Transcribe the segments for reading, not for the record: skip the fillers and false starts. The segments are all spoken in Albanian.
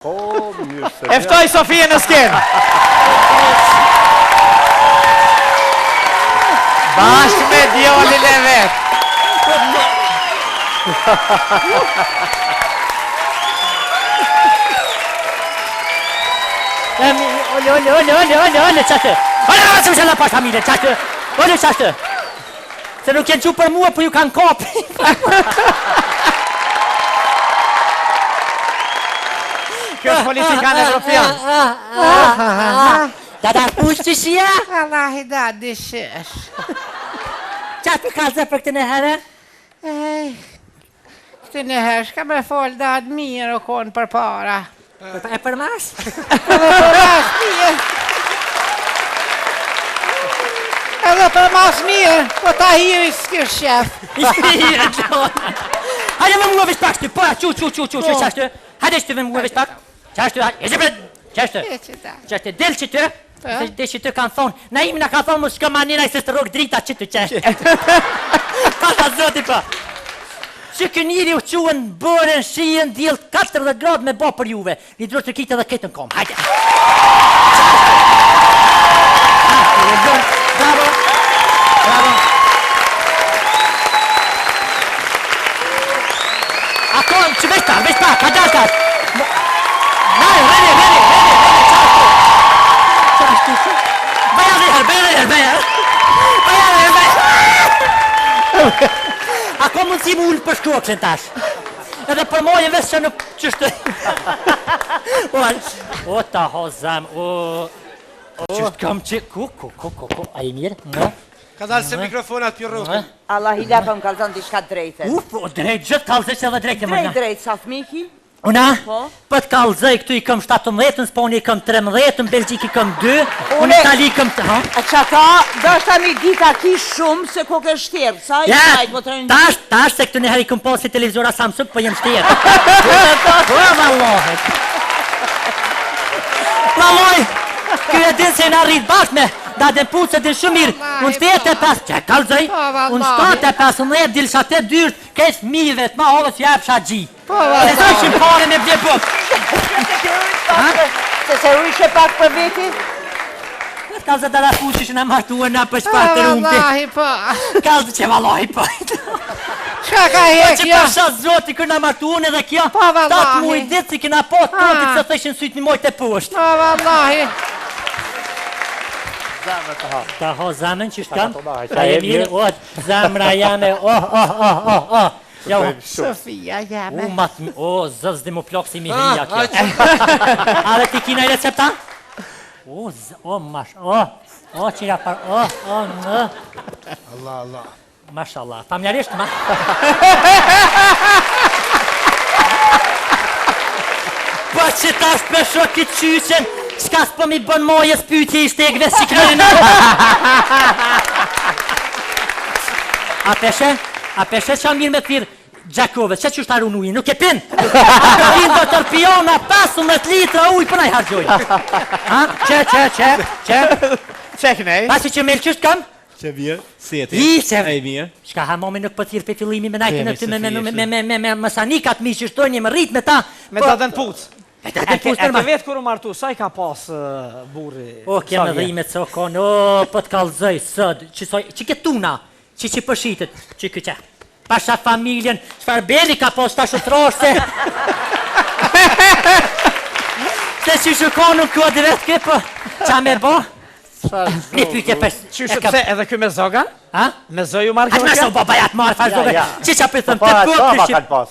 Eftoj Sofie në skenë. Bashkë me djallin e vetë. Ole, qashtë. Ole, që më shëllë pas familje, qashtë. Ole, qashtë. Se nuk jenë që për mua, për ju kanë kopë. Kjo është politikan evropian. Da push të shia? Allahi da, dishesh. Qa për kalëzë për këtë në herë? Këtë në herë, shka me folë da atë mirë o konë për para. E për mas? Për mas mirë. Edhe për mas mirë, po ta hiri s'kër shef. Hajde më mua vesh pak shty, po, qashtë. Hajde shty më mua vesh pak. Qashtë, qashtë, del që të, dhe që të kanë thonë, na imi na kanë thonë, më shka manina i se së rogë drita që të qashtë. Ka ta zoti pa. Që kënjiri u quen bërën, shien, djelë 40 gradë me bo për juve. Një drojtë të kitë edhe ketën kom, hajde. Bravo, bravo. Akon, që veç pak, ka dalkat. Nej, redi, qashtu. Baja dhe her. Ako mund si mu ullë për shkrokën tash. Edhe për mojë vesh që në qështë. O, ta hozam, qështë kam që... Ku, a i mirë? Ka dalë se mikrofonat për rrugë. Allah i lepëm kalzon t'i shka drejtët. Drejt, gjithë kalzësh edhe drejtë më nga. Drejt, sa fmiki? Una, për t'kallëzëj këtu i këm 17, Spani i këm 13, Belgjik i këm 2, unë Itali i këm të... A që ka, do është ta mi dita ki shumë se ko ke shtirë, sa i tajtë më të rëndi? Tash se këtu në herë i këm posi televizora Samsung, për jem shtirë. Po, vallohet. Valoj, kjo e din se në rritë bashkë me, da dhe punë se din shumë mirë, unë shtetë e pas, që e kallëzëj, unë shtate e pas, unë e dilshate dyrët, kejtë fmive të ma ovës ju e pësha gji. E sa që pare me bje buk. Se se rrishe pak për veti? Kalzë të da fuqë që në martuar në për shpatë të rumpi. Vallahi po. Kalzë që vallahi po. Shka ka Po hekja? që përsha zoti kërë në martuar edhe kjo, Po vallahi. 7 muaj ditë si këna po të tontit se thëshin sytë një mojtë e poshtë. Po vallahi. Ta ho zamën që shkam, ta e mirë, zamra jame, Sofia jame. Zëz dhe mu plokë si mi hija kjo. A dhe ti kina i recepta? Mash, qira par, Allah. Mashallah, familjarisht ma. Po që ta shpesho këtë qyqen, shka s'po mi bën moje s'pyti i shtegve si krena. A peshe që mirë me thirë Gjakove, që që shtaru ujë, nuk e pin? A ka vinë do tërpiona 15 litra ujë për nëj hargjoj. Që? Qek nej? Pasi që me lëqysht kam? Që mirë, si e ti? E mirë. Shka hamomi nuk për thirë për fillimi me najtë në këtë me masanikat mi që shtojnë një më rritë me ta. Me datën pucë. E të vetë kërë u martu, sa i ka pas burri? Kja me dhime të sokon, për të kalzëj sëd, që këtë tuna, që përshitet, që këtë pasha familjen, qëfar beli ka pas të shutrosh se që shukonën kjo dhe vetë këpë, qa me bo? Një pytje për... Qyshëpse edhe kjo me zoga? Me zoj u marrë kjo? Atë me so baba jatë marrë farë zoga, që qa për thëmë të Qava përë kanë pas.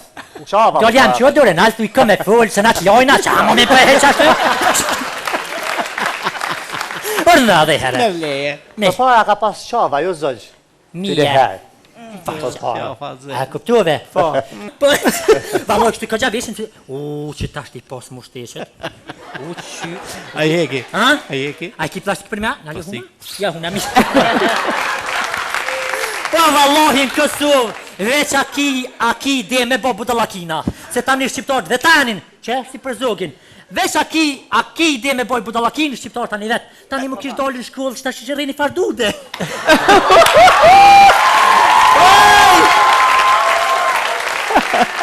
Do jam që dore, në altu i këmë e full, se në të lojna, që amo me për heqa shtë. Orna dhe herë. Për para ka pas qava, ju zëgjë. Mije. A kuptuve? Po. Valoj, kështu këgja veshin që... që tash t'i pas mu shteshet. A i heki? A i ki plastik për mja? Plastik. Ja, unë amis. Po, valohin Kosovë, veç aki dhe me bo budalakina. Se tani shqiptarët dhe tanin, që si për zogin. Veç aki dhe me boj budalakin, shqiptarët tani vetë. Tani mu kishë dolin shkollë, që ta shqyqerini fardude.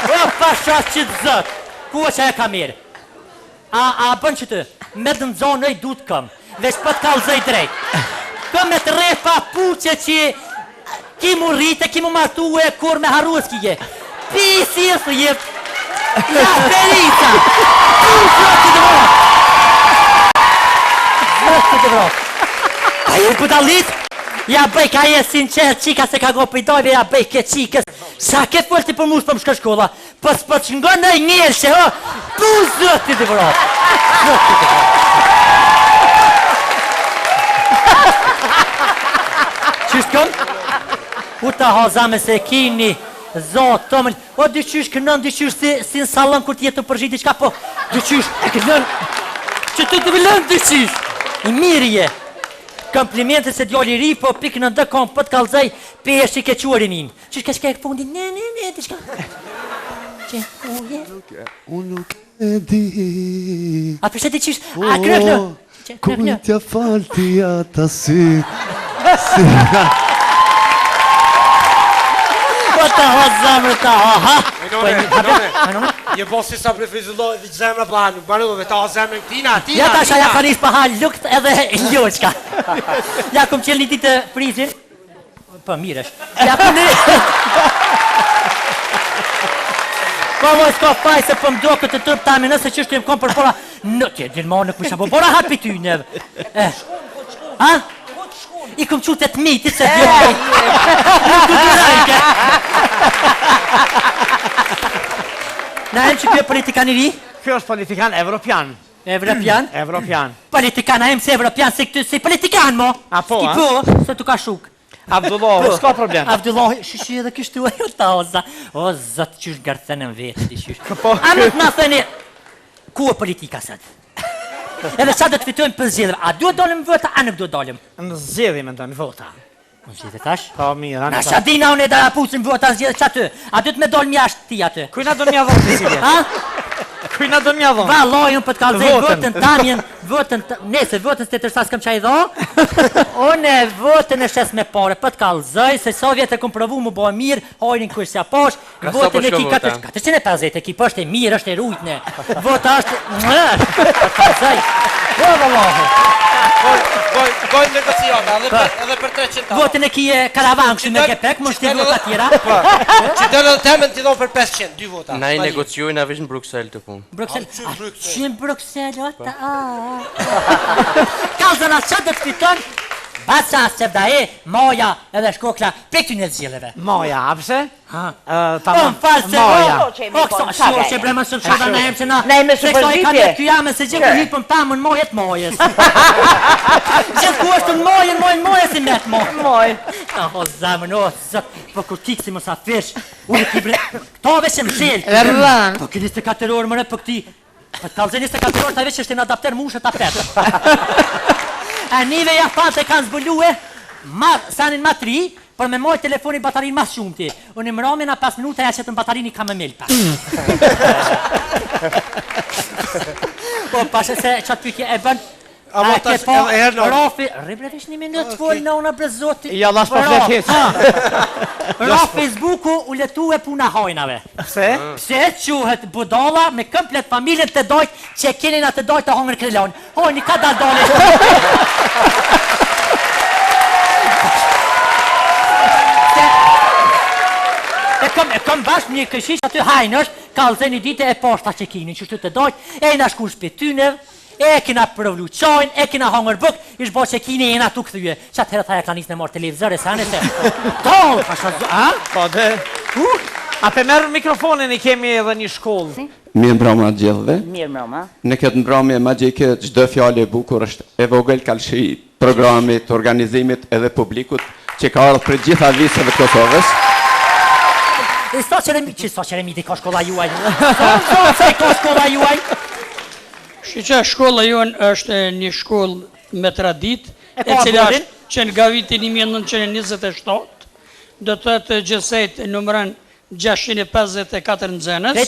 O, pasha që të zëtë, ku që e ka mirë? A bën që të, me të nëzonë du të këm, veç për të kalzëj drejt. Këm me të refa puqe që ki mu rritë, ki mu martu e kur me harruës kje. Pisi e së jetë, la ferita, zëtë të vrot. Zëtë të vrot. A ju budalit? Ja bëj ka e sinqer qika se ka go për i dojve, ja bëj ke qikës. Sa ke folti për mush për më shka shkolla, për s'për që nga në njërë që, tu zëtë të vrot. Zëtë të vrot. Qështë kënë? U ta hazame se kini, zotë, tomën, o dyqysh kënën, dyqysh si në salon kur t'jetë të përgjit, diqka po, dyqysh, e kënën, që të vëllën dyqysh, i mirë je. Komplimente se djoli ri, po pikë në ndëkon, po të kalzaj, pe e shi ke quarin in. Qysh ka shke e fundi, ne, diqka. Që, uje? Unë nuk e di. A përse ti qysh, a krëknë? Ku t'ja falti ata sy. Po të ha zemrë të ha. Minone, je po si sa prefizulloj dhe zemra pa nuk banove, ta ha zemrën tina. Ja ta shë ja ka njës pa ha lukt edhe ljoqka. Ja kom qëllë një ditë prizin. Po miresh. Ja kom një... Po moj s'ka faj se po mdo këtë tërp tami nëse qështë jem kom për pora... Në tje, dilma në kusha, po pora hapi ty neve. Ha? I kom qut e të miti se bjoj. Nuk të dyrajke. Na em që kjo politikaniri? Kjo është politikan evropian. Evropian? Evropian. Politikan, a em se evropian, se këtë si politikan mo. A po, Ski po, se tu ka shuk. Abdullah, s'ka problem. Abdullah, shishi edhe kështu e jo ta oza. O, zëtë qysh garthenën vetë, di qysh. A më të nga thëni, ku e politika sëtë? Edhe sa do të fitojmë për zjedhëm, a duhet dalim vota, a nuk duhet dalim? Në zjedhi me ndonë vota. Në zjedhe tash? Po, mirë, Na shadina unë e da pusin vota zjedhe që aty, a duhet me dalim jashtë ti aty? Kujna do një dhonë të zjedhe? Ha? Kujna do një dhonë? Va, lojën për të kalzej votën tamjen, nese votën së të tërsa s'kam qaj dho, unë votën e shes me pare, për të kalzej, se Sovjet e kom provu mu bo mirë, hojnin kërës ja posh, votën e ki 450 e ki poshtë e mirë, është e rujtëne, vota është, për të kalzej, po vëllohi. Gojnë negociata, edhe për 300 Votën e ki karavan kështu me kepek, më shti vota tjera. Që të në temen t'i dhonë për 500, 2 vota. Na i negociojnë avish në Bruxelles të punë. Bruxelles, që në Bruxelles, ota, Kalzën asë që dhe të fiton, Baca, Sevdae, Moja edhe Shkokla, pe këty në zgjelleve. Moja, a pëse? Po Tamam, më falë se Moja. o kësa shoqe bre më shumë shoda në emë që na Na jemi se këto i ka supervitje. në kyame se gjithë një për më tamën mojet mojës. Gjithë ku është në mojën si met mojë. Moj. O zamën, o zëtë, po kur kikë si mos a fish, unë ki bre, këto veç e më zhelë. Rëllën. Po ki 24 orë mëre, po këti, po të kalëzë 24 orë, ta veç është e në adapter mushë të apet. A nive ja fanë se kanë zbulue, sanin ma 3, për me mojë telefoni batarin mas shumë ti. Unë më rame na 5 minuta ja që të në batarini ka me melpa. Po, pashe se qatë pytje e bën, Ama tash edhe herë në... Rafi, ribre vish një minutë folë në unë brezoti. Ja, lash pa flet hiç. Ra Facebooku u letu e puna hajnave. Pse? Pse quhet budalla me komplet familjen të dojt që keni na të dojt të hongër krelon. Hojni ka dal dole. E kom bashkë një këshish aty hajnësh, kalëzën një dite e poshta që kini, që shtu të dojt, e na shkur shpetynev, e kina përvlu qojnë, e kina hongër buk, ish bo që kini e na tu këthyje. Qatë herë thaja klanis në morë televizore, sa nëse, dollë, pasha zë, a? Po, dhe... A pe merë mikrofonin i kemi edhe një shkollë. Mirë mbroma gjithëve. Mirë mbroma. Në këtë mbromje magjike çdo fjalë e bukur është e vogël kalshi programit, organizimit edhe publikut që ka ardhur për gjitha viseve të Kosovës. E sa qëremi ka shkolla juaj? Sa ka shkolla juaj? Shqyqa shkolla jonë është një shkollë me tradit, E ka cila abordin? është që nga vitin 1927, do të të gjësejt numëran 654 nxënës.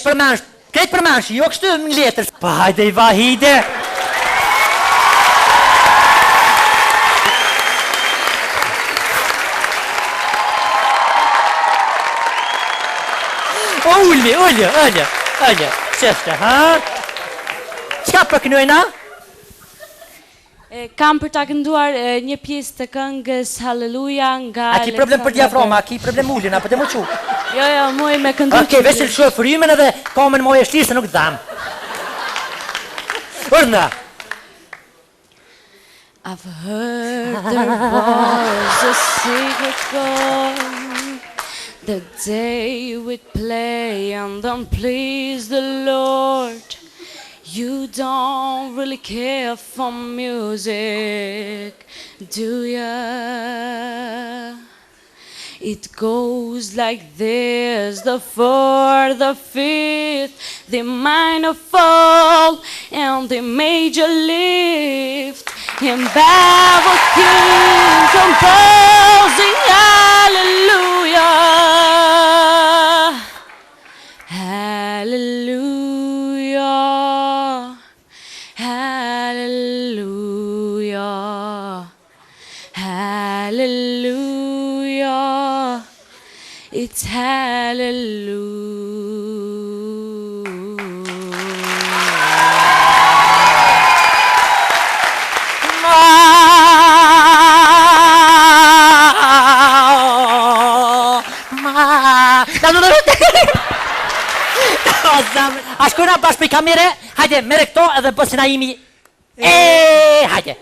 Krejt përmensh, jo kështu në letër. Pa hajde i vahide. Ulli, qështë, ha? Qka Ka për kënojna? Kam për ta kënduar një pjesë të këngës Halleluja nga... A ki problem për diaframa, a ki problem ullin, a për të më qu? Jo, muj me këndu që... vesil shumë frymen edhe komen moj e shtirë se nuk dam. Urna! I've heard there was a secret chord the day we'd play and then please the Lord. You don't really care for music, do ya? It goes like this, the fourth, the fifth, the minor fall, and the major lift. And Bible King composing hallelujah, hallelujah, hallelujah, hallelujah, it's hallelujah. A shkojna bashkë për kamere, hajde, mere këto edhe bësina imi. Hajde.